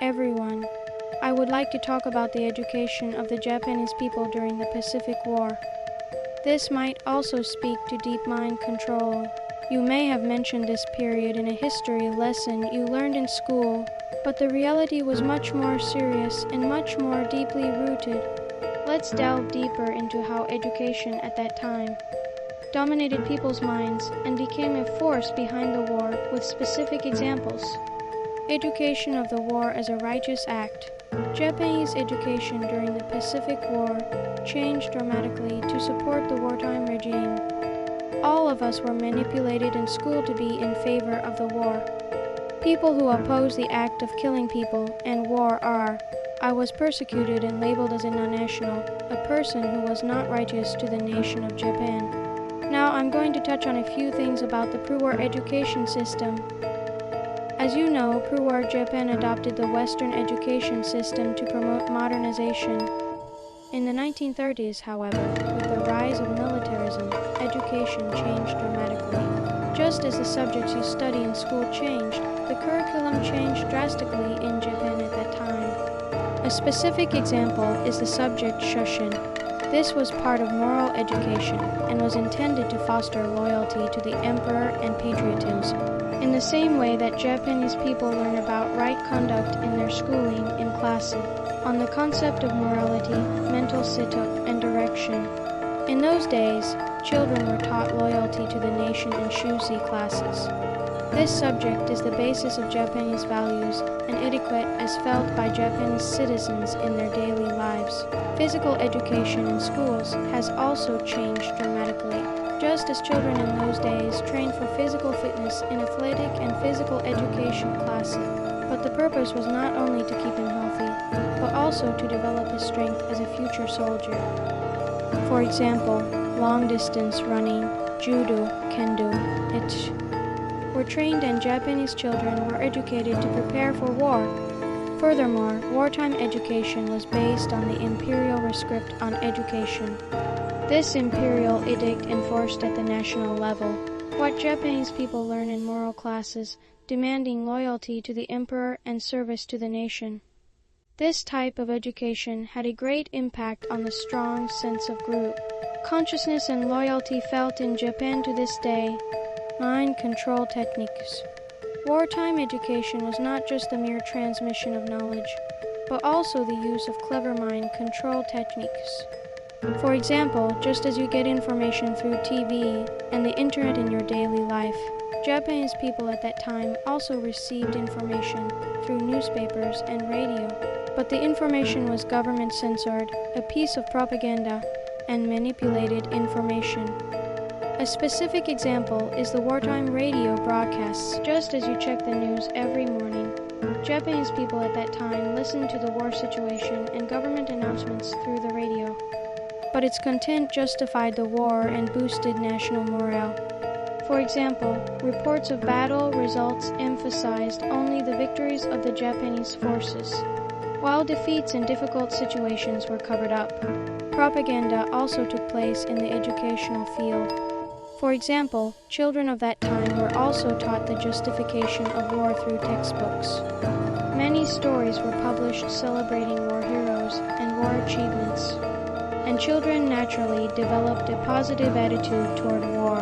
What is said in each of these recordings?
everyone. I would like to talk about the education of the Japanese people during the Pacific War. This might also speak to deep mind control. You may have mentioned this period in a history lesson you learned in school, but the reality was much more serious and much more deeply rooted. Let's delve deeper into how education at that time dominated people's minds and became a force behind the war with specific examples. Education of the war as a righteous act. Japanese education during the Pacific War changed dramatically to support the wartime regime. All of us were manipulated in school to be in favor of the war. People who oppose the act of killing people and war are. I was persecuted and labeled as a non-national, a person who was not righteous to the nation of Japan. Now I'm going to touch on a few things about the pre-war education system. As you know, pre-war Japan adopted the Western education system to promote modernization. In the 1930s, however, with the rise of militarism, education changed dramatically. Just as the subjects you study in school changed, the curriculum changed drastically in Japan at that time. A specific example is the subject Shoshin. This was part of moral education and was intended to foster loyalty to the emperor and patriotism. In the same way that Japanese people learn about right conduct in their schooling in classes, on the concept of morality, mental sit-up, and direction. In those days, children were taught loyalty to the nation in Shusi classes. This subject is the basis of Japanese values and etiquette as felt by Japanese citizens in their daily lives. Physical education in schools has also changed dramatically. Just as children in those days trained for physical fitness in athletic and physical education classes, but the purpose was not only to keep him healthy, but also to develop his strength as a future soldier. For example, long-distance running, judo, kendo, etc. were trained and Japanese children were educated to prepare for war. Furthermore, wartime education was based on the imperial rescript on education. This imperial edict enforced at the national level what Japanese people learn in moral classes, demanding loyalty to the emperor and service to the nation. This type of education had a great impact on the strong sense of group consciousness and loyalty felt in Japan to this day. Mind control techniques. Wartime education was not just the mere transmission of knowledge, but also the use of clever mind control techniques. For example, just as you get information through TV and the internet in your daily life, Japanese people at that time also received information through newspapers and radio. But the information was government censored, a piece of propaganda, and manipulated information. A specific example is the wartime radio broadcasts. Just as you check the news every morning, Japanese people at that time listened to the war situation and government announcements through the radio. But its content justified the war and boosted national morale. For example, reports of battle results emphasized only the victories of the Japanese forces, while defeats in difficult situations were covered up. Propaganda also took place in the educational field. For example, children of that time were also taught the justification of war through textbooks. Many stories were published celebrating war heroes and war achievements, and children naturally developed a positive attitude toward war.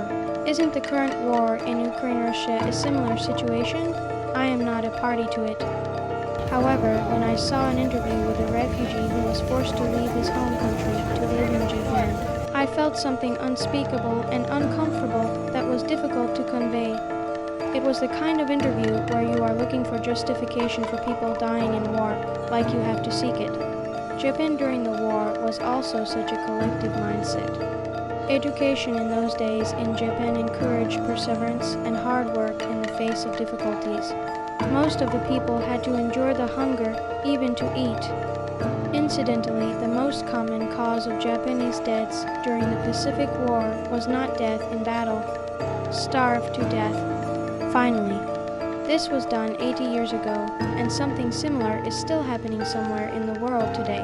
Isn't the current war in Ukraine-Russia a similar situation? I am not a party to it. However, when I saw an interview with a refugee who was forced to leave his home country to live in Japan, I felt something unspeakable and uncomfortable that was difficult to convey. It was the kind of interview where you are looking for justification for people dying in war, like you have to seek it. Japan during the war was also such a collective mindset. Education in those days in Japan encouraged perseverance and hard work in the face of difficulties. Most of the people had to endure the hunger, even to eat. Incidentally, the most common cause of Japanese deaths during the Pacific War was not death in battle, starved to death. Finally, this was done 80 years ago, and something similar is still happening somewhere in the world today.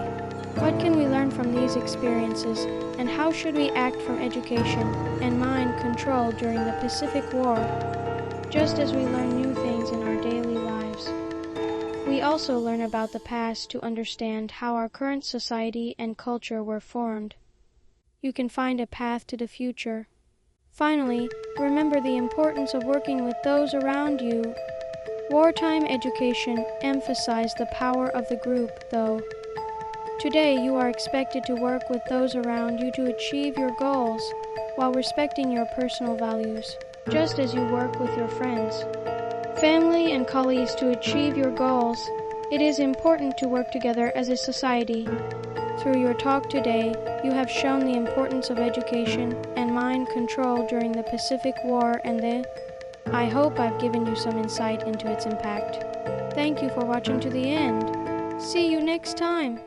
What can we learn from these experiences, and how should we act from education and mind control during the Pacific War, just as we learn new things in our daily lives? We also learn about the past to understand how our current society and culture were formed. You can find a path to the future. Finally, remember the importance of working with those around you. Wartime education emphasized the power of the group, though. Today, you are expected to work with those around you to achieve your goals while respecting your personal values, just as you work with your friends, family, and colleagues to achieve your goals. It is important to work together as a society. Through your talk today, you have shown the importance of education and mind control during the Pacific War I hope I've given you some insight into its impact. Thank you for watching to the end. See you next time.